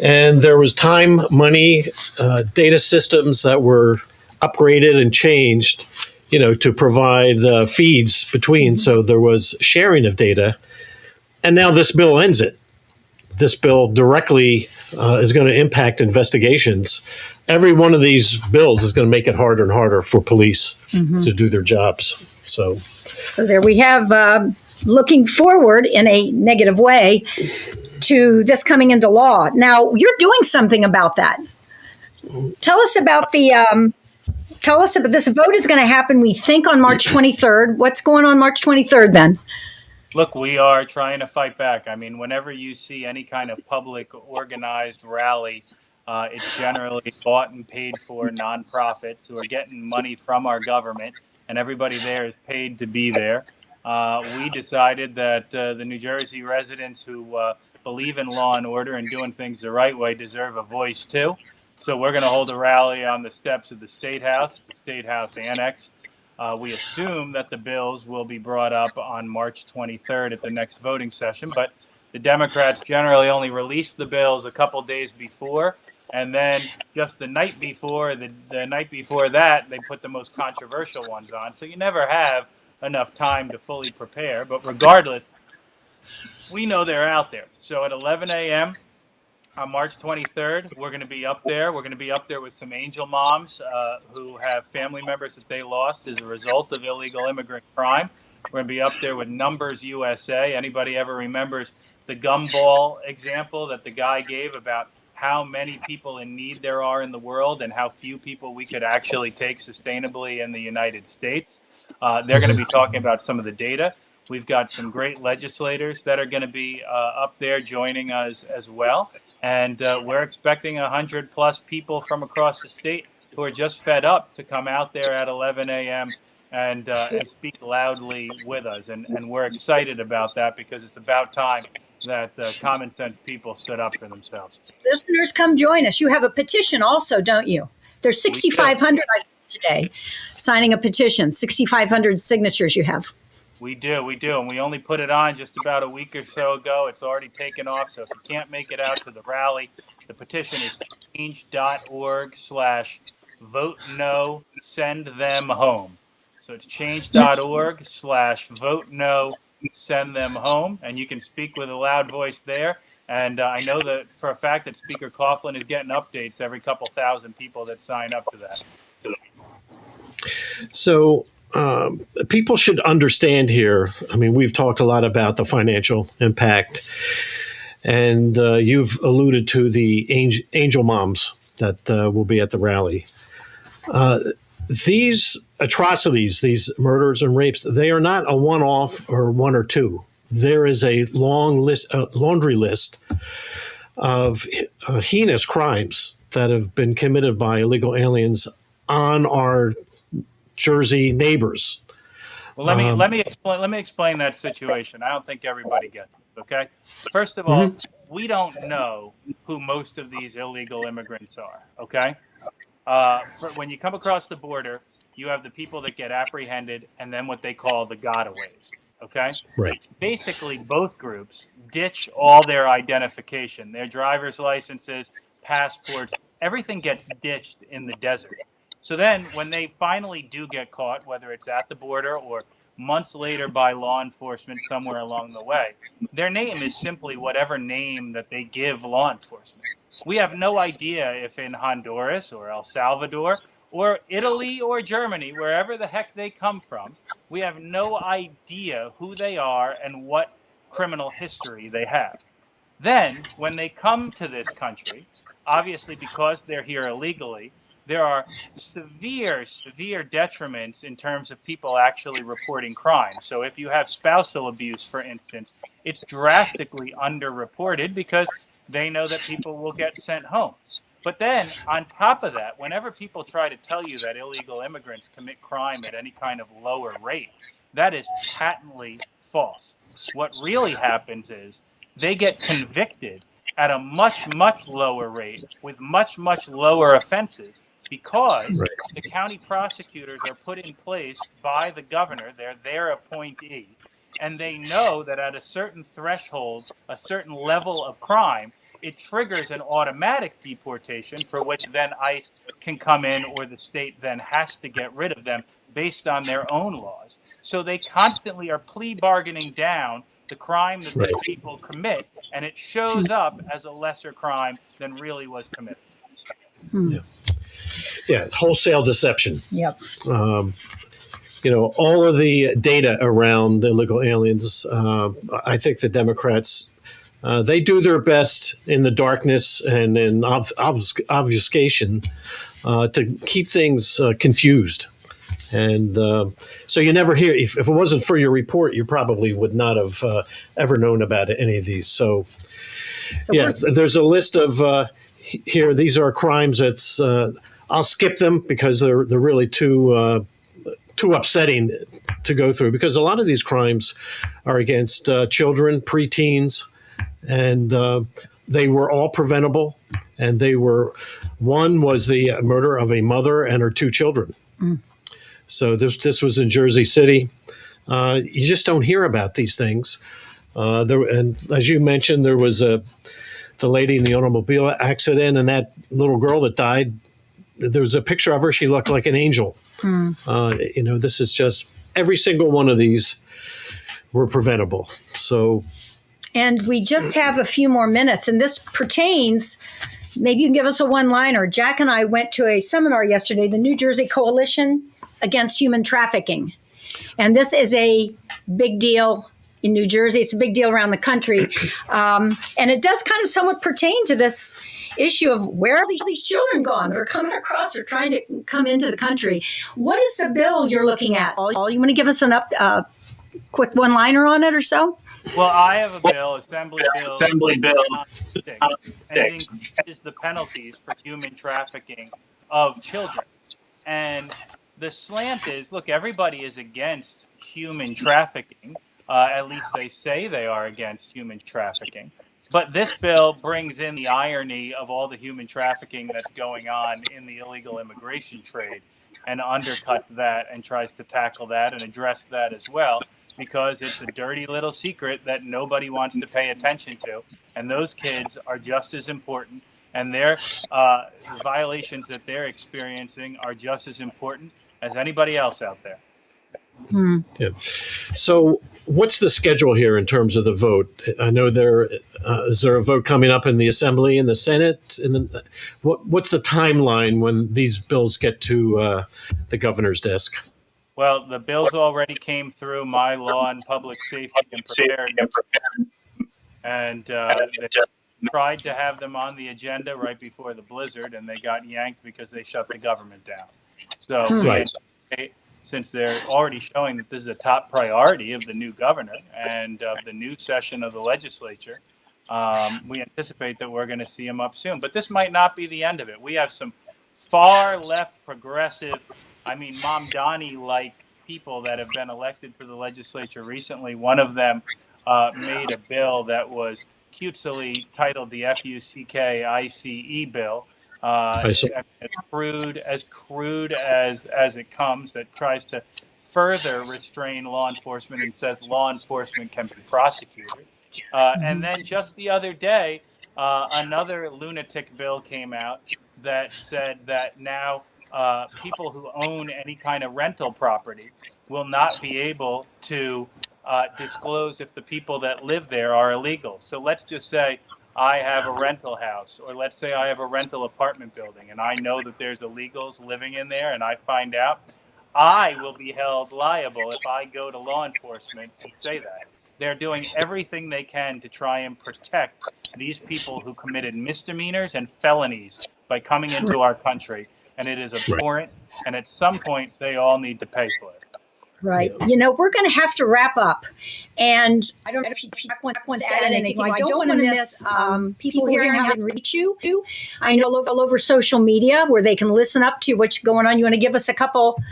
And there was time, money, data systems that were upgraded and changed, to provide feeds between. So there was sharing of data. And now this bill ends it. This bill directly is going to impact investigations. Every one of these bills is going to make it harder and harder for police to do their jobs. So there we have, looking forward in a negative way to this coming into law. Now, you're doing something about that. Tell us about this vote is going to happen, we think, on March 23rd. What's going on March 23rd then? Look, we are trying to fight back. I mean, whenever you see any kind of public organized rally, it's generally bought and paid for nonprofits who are getting money from our government, and everybody there is paid to be there. We decided that the New Jersey residents who believe in law and order and doing things the right way deserve a voice too. So we're going to hold a rally on the steps of the Statehouse Annex. We assume that the bills will be brought up on March 23rd at the next voting session, but the Democrats generally only release the bills a couple days before, and then just the night before, the night before that, they put the most controversial ones on. So you never have enough time to fully prepare, but regardless, we know they're out there. So at 11 a.m., on March 23rd, we're going to be up there. We're going to be up there with some angel moms who have family members that they lost as a result of illegal immigrant crime. We're going to be up there with Numbers USA. Anybody ever remembers the gumball example that the guy gave about how many people in need there are in the world and how few people we could actually take sustainably in the United States? They're going to be talking about some of the data. We've got some great legislators that are going to be up there joining us as well. And we're expecting 100+ people from across the state who are just fed up to come out there at 11 a.m. and speak loudly with us. And we're excited about that because it's about time that common sense people stood up for themselves. Listeners, come join us. You have a petition also, don't you? There's 6,500 I saw today signing a petition, 6,500 signatures you have. We do. And we only put it on just about a week or so ago. It's already taken off. So if you can't make it out to the rally, the petition is change.org/vote no, send them home. So it's change.org/vote no, send them home. And you can speak with a loud voice there. And I know that for a fact that Speaker Coughlin is getting updates every couple thousand people that sign up to that. So people should understand here. I mean, we've talked a lot about the financial impact, and you've alluded to the angel moms that will be at the rally. These atrocities, these murders and rapes, they are not a one-off or one or two. There is a long list, laundry list of heinous crimes that have been committed by illegal aliens on our Jersey neighbors. Well, let me explain that situation. I don't think everybody gets it. Okay, first of all, we don't know who most of these illegal immigrants are. Okay, when you come across the border, you have the people that get apprehended, and then what they call the gotaways. Okay, right. Basically, both groups ditch all their identification, their driver's licenses, passports, everything gets ditched in the desert. So then when they finally do get caught, whether it's at the border or months later by law enforcement somewhere along the way, their name is simply whatever name that they give law enforcement. We have no idea if in Honduras or El Salvador or Italy or Germany, wherever the heck they come from, we have no idea who they are and what criminal history they have. Then, when they come to this country, obviously because they're here illegally, there are severe detriments in terms of people actually reporting crime. So if you have spousal abuse, for instance, it's drastically underreported because they know that people will get sent home. But then, on top of that, whenever people try to tell you that illegal immigrants commit crime at any kind of lower rate, that is patently false. What really happens is they get convicted at a much, much lower rate with much, much lower offenses because the county prosecutors are put in place by the governor. They're their appointee. And they know that at a certain threshold, a certain level of crime, it triggers an automatic deportation for which then ICE can come in or the state then has to get rid of them based on their own laws. So they constantly are plea bargaining down the crime that these people commit, and it shows up as a lesser crime than really was committed. Yeah, wholesale deception. Yep. You know, all of the data around illegal aliens, I think the Democrats, they do their best in the darkness and in obfuscation to keep things confused. And so you never hear, if it wasn't for your report, you probably would not have ever known about any of these. So yeah, there's a list of here. These are crimes that's, I'll skip them because they're really too upsetting to go through, because a lot of these crimes are against children, preteens, and they were all preventable. And one was the murder of a mother and her two children. So this was in Jersey City. You just don't hear about these things. And as you mentioned, there was the lady in the automobile accident, and that little girl that died. There was a picture of her. She looked like an angel. You know, this is just every single one of these were preventable. So, and we just have a few more minutes, and this pertains. Maybe you can give us a one-liner. Jack and I went to a seminar yesterday, the New Jersey Coalition Against Human Trafficking, and this is a big deal in New Jersey. It's a big deal around the country, and it does kind of somewhat pertain to this issue of where are these children gone that are coming across or trying to come into the country. What is the bill you're looking at? All you want to give us a quick one-liner on it or so? Well, I have a bill, Assembly Bill, and it increases the penalties for human trafficking of children. And the slant is, look, everybody is against human trafficking. At least they say they are against human trafficking. But this bill brings in the irony of all the human trafficking that's going on in the illegal immigration trade and undercuts that and tries to tackle that and address that as well, because it's a dirty little secret that nobody wants to pay attention to. And those kids are just as important, and their violations that they're experiencing are just as important as anybody else out there. Yeah. So what's the schedule here in terms of the vote? I know is there a vote coming up in the Assembly and the Senate? And what's the timeline when these bills get to the governor's desk? Well, the bills already came through my law and public safety and preparedness, and they tried to have them on the agenda right before the blizzard, and they got yanked because they shut the government down. So Right. since they're already showing that this is a top priority of the new governor and of the new session of the legislature, we anticipate that we're going to see them up soon. But this might not be the end of it. We have some far left progressive, Mom Donnie-like people that have been elected to the legislature recently. One of them made a bill that was cutesily titled the FUCK-ICE bill. As crude as it comes, that tries to further restrain law enforcement and says law enforcement can be prosecuted. And then just the other day, another lunatic bill came out that said that now people who own any kind of rental property will not be able to disclose if the people that live there are illegal. So let's just say I have a rental house, or let's say I have a rental apartment building, and I know that there's illegals living in there, and I find out, I will be held liable if I go to law enforcement and say that. They're doing everything they can to try and protect these people who committed misdemeanors and felonies by coming into our country, and it is abhorrent, and at some point, they all need to pay for it. Right. We're going to have to wrap up. And I don't know if you want to add anything. I don't want to miss people hearing how they can reach you. I know all over social media where they can listen up to what's going on. You want to give us a couple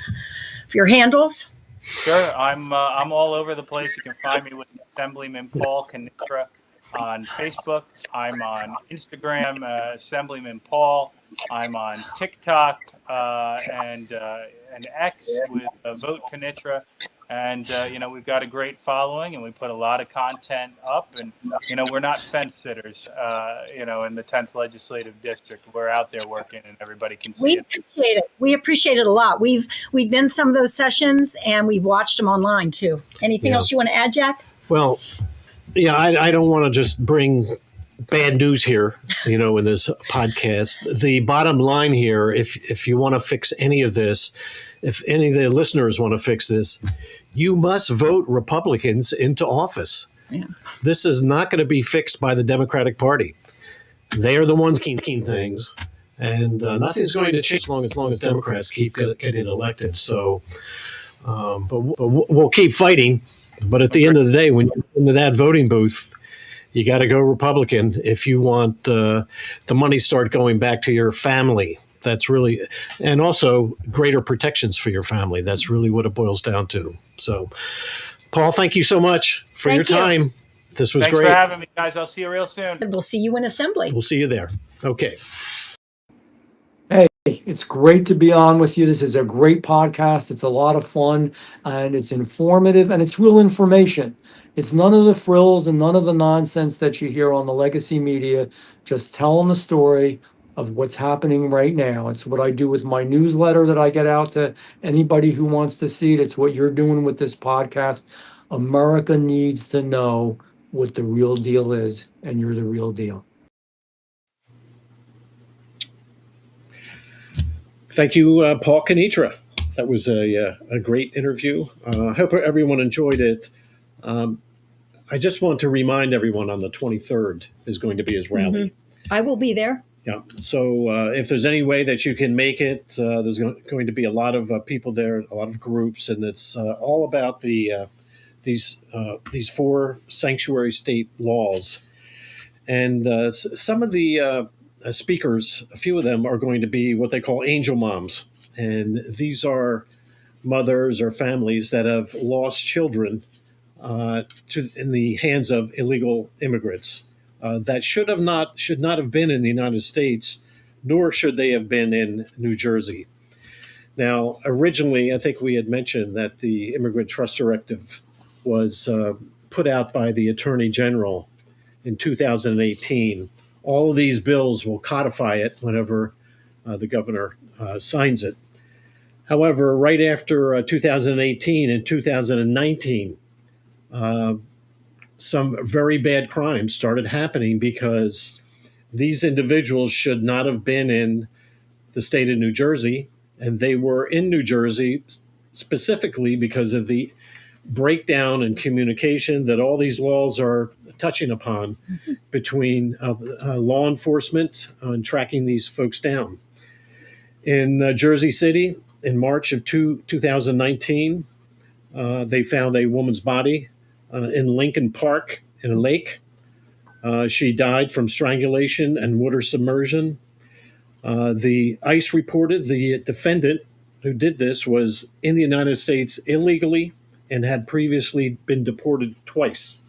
of your handles? Sure. I'm all over the place. You can find me with Assemblyman Paul Kanitra on Facebook. I'm on Instagram, Assemblyman Paul. I'm on TikTok and X with Vote Kanitra. And, we've got a great following, and we put a lot of content up. And, we're not fence sitters, in the 10th Legislative District. We're out there working, and everybody can see it. Appreciate it. We appreciate it a lot. We've been some of those sessions, and we've watched them online, too. Anything else you want to add, Jack? Well, yeah, I don't want to just bring bad news here, in this podcast. The bottom line here, if you want to fix any of this, if any of the listeners want to fix this, you must vote Republicans into office. Yeah. This is not going to be fixed by the Democratic Party. They are the ones keeping things, and nothing's going to change as long as Democrats keep getting elected. So, but we'll keep fighting. But at the end of the day, when you're into that voting booth, you got to go Republican if you want the money start going back to your family. That's really, and also greater protections for your family. That's really what it boils down to. So, Paul, thank you so much for your time. This was great. Thanks for having me, guys. I'll see you real soon. We'll see you in Assembly. We'll see you there. Okay. Hey, it's great to be on with you. This is a great podcast. It's a lot of fun, and it's informative, and it's real information. It's none of the frills and none of the nonsense that you hear on the legacy media, just telling the story of what's happening right now. It's what I do with my newsletter that I get out to anybody who wants to see it. It's what you're doing with this podcast. America needs to know what the real deal is, and you're the real deal. Thank you, Paul Kanitra. That was a great interview. I hope everyone enjoyed it. I just want to remind everyone on the 23rd is going to be his rally. I will be there. Yeah. So if there's any way that you can make it, there's going to be a lot of people there, a lot of groups, and it's all about these 4 sanctuary state laws. And some of the speakers, a few of them are going to be what they call angel moms. And these are mothers or families that have lost children in the hands of illegal immigrants that should not have been in the United States, nor should they have been in New Jersey. Now, originally, I think we had mentioned that the Immigrant Trust Directive was put out by the Attorney General in 2018. All of these bills will codify it whenever the governor signs it. However, right after 2018 and 2019, some very bad crimes started happening because these individuals should not have been in the state of New Jersey, and they were in New Jersey specifically because of the breakdown in communication that all these laws are touching upon between law enforcement and tracking these folks down. In Jersey City, in March of 2019, they found a woman's body in Lincoln Park in a lake. She died from strangulation and water submersion. The ICE reported the defendant who did this was in the United States illegally and had previously been deported twice.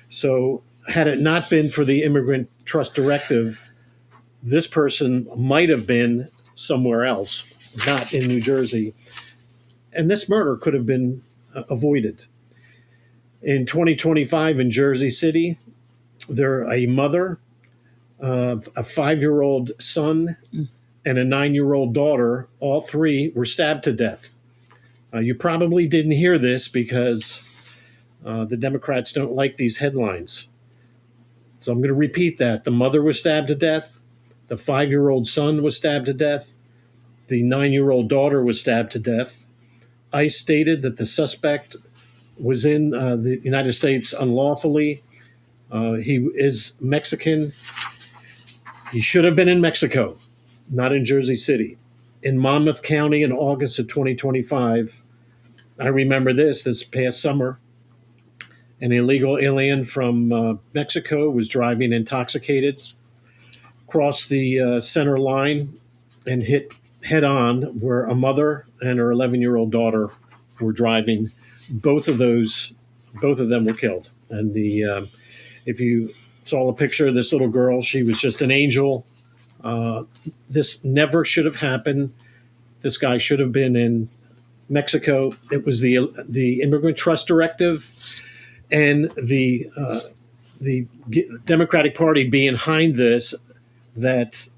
So had it not been for the Immigrant Trust Directive, this person might have been somewhere else, not in New Jersey. And this murder could have been avoided. In 2025 in Jersey City, a mother, a 5-year-old son, and a 9-year-old daughter, all three were stabbed to death. You probably didn't hear this because the Democrats don't like these headlines. So I'm going to repeat that. The mother was stabbed to death. The 5-year-old son was stabbed to death. The 9-year-old daughter was stabbed to death. ICE stated that the suspect was in the United States unlawfully. He is Mexican. He should have been in Mexico, not in Jersey City. In Monmouth County in August of 2025, I remember this past summer, an illegal alien from Mexico was driving intoxicated, crossed the center line, and hit head on where a mother and her 11-year-old daughter were driving. Both of them were killed. And if you saw a picture of this little girl, she was just an angel. This never should have happened. This guy should have been in Mexico. It was the Immigrant Trust Directive and the Democratic Party behind this that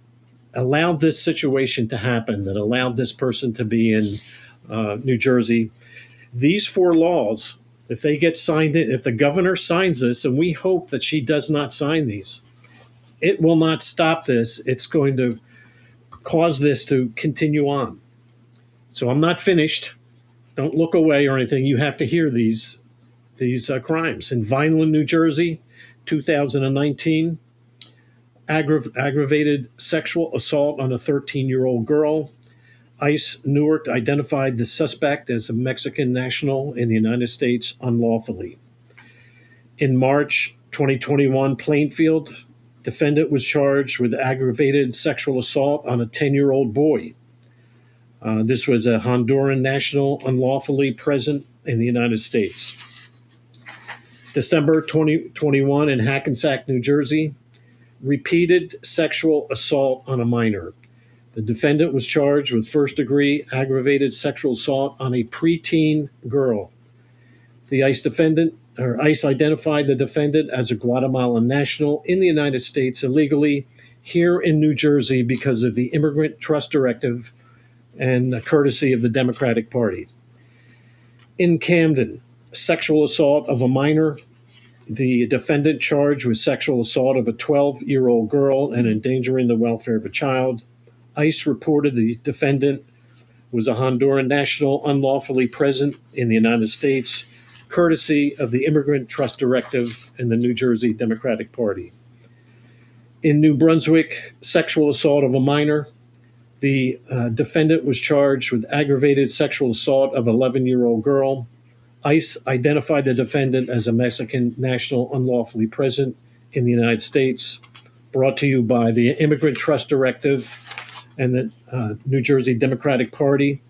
allowed this situation to happen, that allowed this person to be in New Jersey. These 4 laws, if they get signed in, if the governor signs this, and we hope that she does not sign these, it will not stop this. It's going to cause this to continue on. So I'm not finished. Don't look away or anything. You have to hear these crimes. In Vineland, New Jersey, 2019, aggravated sexual assault on a 13-year-old girl. ICE Newark identified the suspect as a Mexican national in the United States unlawfully. In March 2021, Plainfield, defendant was charged with aggravated sexual assault on a 10-year-old boy. This was a Honduran national unlawfully present in the United States. December 2021 in Hackensack, New Jersey, repeated sexual assault on a minor. The defendant was charged with first-degree aggravated sexual assault on a preteen girl. The ICE identified the defendant as a Guatemalan national in the United States illegally here in New Jersey because of the Immigrant Trust Directive and courtesy of the Democratic Party. In Camden, sexual assault of a minor. The defendant charged with sexual assault of a 12-year-old girl and endangering the welfare of a child. ICE reported the defendant was a Honduran national unlawfully present in the United States, courtesy of the Immigrant Trust Directive and the New Jersey Democratic Party. In New Brunswick, sexual assault of a minor. The defendant was charged with aggravated sexual assault of an 11-year-old girl. ICE identified the defendant as a Mexican national unlawfully present in the United States, brought to you by the Immigrant Trust Directive and the New Jersey Democratic Party.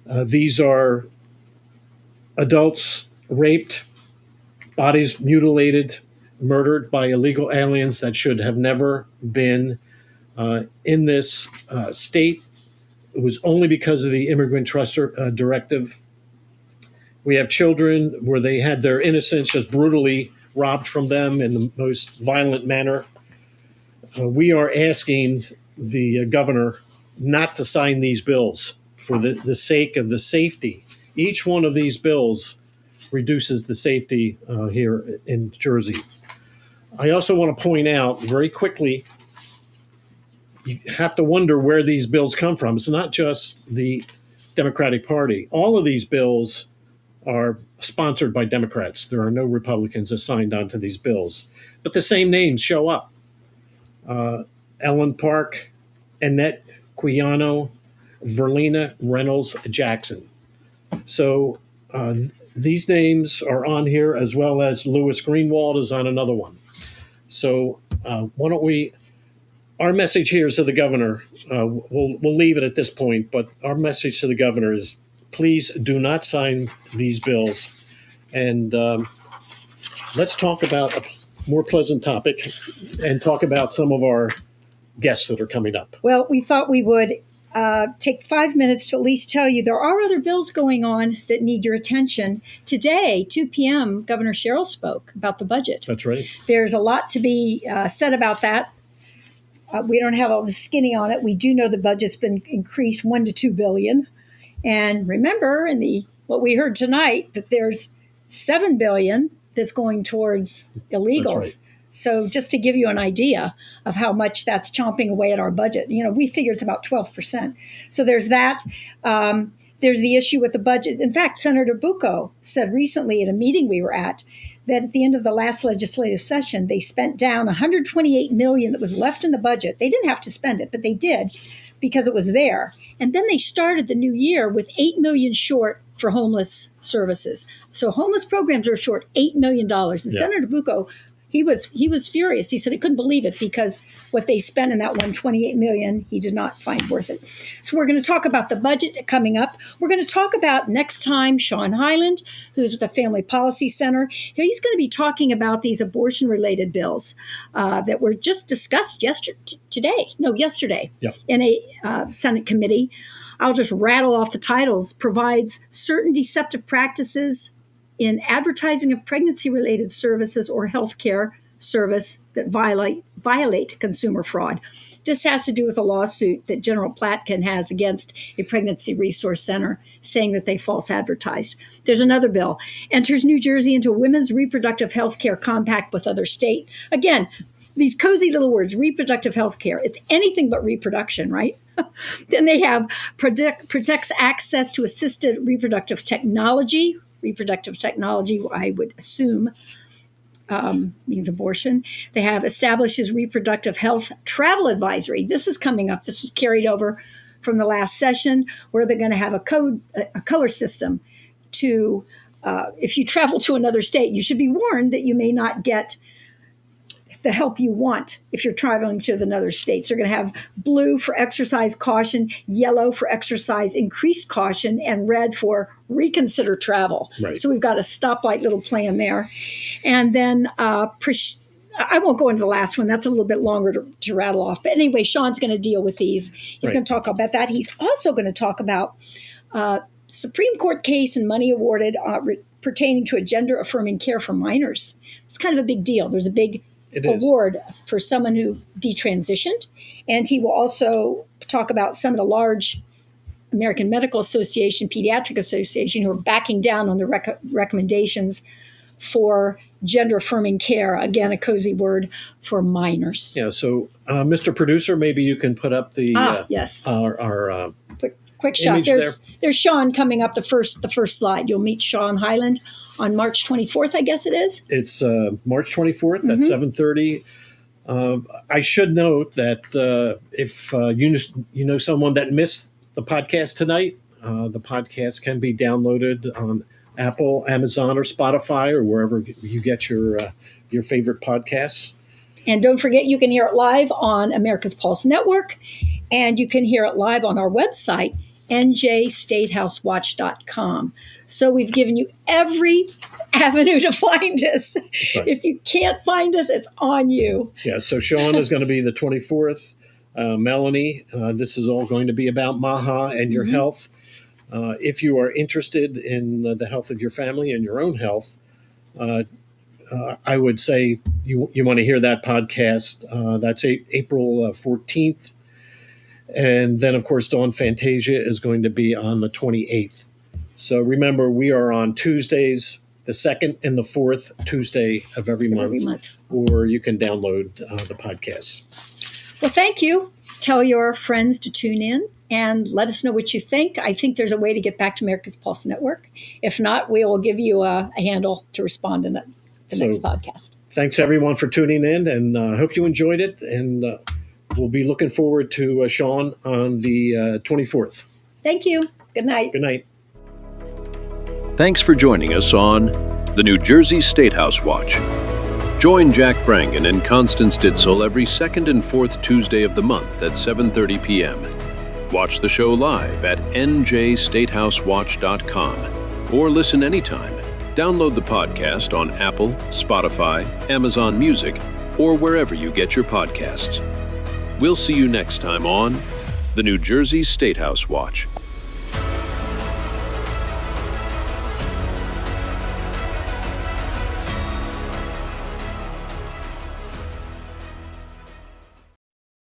These are adults raped, bodies mutilated, murdered by illegal aliens that should have never been in this state. It was only because of the Immigrant Trust Directive. We have children where they had their innocence just brutally robbed from them in the most violent manner. We are asking the governor not to sign these bills for the sake of the safety. Each one of these bills reduces the safety here in Jersey. I also want to point out very quickly, you have to wonder where these bills come from. It's not just the Democratic Party. All of these bills are sponsored by Democrats. There are no Republicans assigned onto these bills. But the same names show up. Ellen Park, Annette Quijano, Verlina Reynolds Jackson. So these names are on here, as well as Louis Greenwald is on another one. So why don't we, our message here is to the governor, we'll leave it at this point, but our message to the governor is please do not sign these bills. And let's talk about a more pleasant topic and talk about some of our guests that are coming up. Well, we thought we would take 5 minutes to at least tell you there are other bills going on that need your attention. Today, 2 p.m., Governor Sherrill spoke about the budget. That's right. There's a lot to be said about that. We don't have all the skinny on it. We do know the budget's been increased $1 to $2 billion. And remember, in what we heard tonight, that there's $7 billion that's going towards illegals. That's right. So just to give you an idea of how much that's chomping away at our budget, we figure it's about 12%. So there's that. There's the issue with the budget. In fact, Senator Bucco said recently at a meeting we were at that at the end of the last legislative session, they spent down $128 million that was left in the budget. They didn't have to spend it, but they did because it was there. And then they started the new year with $8 million short for homeless services. So homeless programs are short $8 million. And Senator Bucco, he was furious. He said he couldn't believe it because what they spent in that $128 million, he did not find worth it. So we're going to talk about the budget coming up. We're going to talk about next time Sean Hyland, who's with the Family Policy Center. He's going to be talking about these abortion-related bills that were just discussed yesterday in a Senate committee. I'll just rattle off the titles. Provides certain deceptive practices in advertising of pregnancy-related services or healthcare service that violate consumer fraud. This has to do with a lawsuit that General Platkin has against a pregnancy resource center, saying that they false advertised. There's another bill. Enters New Jersey into a women's reproductive health care compact with other state. Again, these cozy little words, reproductive health care. It's anything but reproduction, right? Then they have protects access to assisted reproductive technology. Reproductive technology, I would assume, means abortion. They have establishes reproductive health travel advisory. This is coming up. This was carried over from the last session, where they're going to have a color system to, if you travel to another state, you should be warned that you may not get the help you want if you're traveling to another state. So they're going to have blue for exercise caution, yellow for exercise increased caution, and red for reconsider travel. Right. So we've got a stoplight little plan there. And then I won't go into the last one. That's a little bit longer to rattle off. But anyway, Sean's going to deal with these. He's going to talk about that. He's also going to talk about Supreme Court case and money awarded pertaining to a gender-affirming care for minors. It's kind of a big deal. There's a big award for someone who detransitioned. And he will also talk about some of the large American Medical Association, Pediatric Association, who are backing down on the recommendations for gender-affirming care. Again, a cozy word for minors. Yeah, so Mr. Producer, maybe you can put up the yes. our quick shot. There's Sean coming up the first slide. You'll meet Sean Hyland on March 24th, I guess it is. It's March 24th at 7:30. I should note that if you know someone that missed the podcast tonight, the podcast can be downloaded on Apple, Amazon, or Spotify, or wherever you get your favorite podcasts. And don't forget, you can hear it live on America's Pulse Network, and you can hear it live on our website, NJStatehousewatch.com. So we've given you every avenue to find us. Right. If you can't find us, it's on you. Yeah, so Sean is going to be the 24th. Melanie, this is all going to be about MAHA and your health. If you are interested in the health of your family and your own health, I would say you want to hear that podcast. That's April 14th. And then, of course, Dawn Fantasia is going to be on the 28th. So remember, we are on Tuesdays the second and the fourth Tuesday of every month. Or you can download the podcast. Well, thank you. Tell your friends to tune in and let us know what you think. I think there's a way to get back to America's Pulse Network. If not, we will give you a handle to respond in the next podcast. Thanks, everyone, for tuning in, and I hope you enjoyed it. And we'll be looking forward to Sean on the 24th. Thank you. Good night. Good night. Thanks for joining us on the New Jersey Statehouse Watch. Join Jack Brangan and Constance Ditzel every second and fourth Tuesday of the month at 7:30 p.m. Watch the show live at NJStatehousewatch.com or listen anytime. Download the podcast on Apple, Spotify, Amazon Music, or wherever you get your podcasts. We'll see you next time on the New Jersey Statehouse Watch.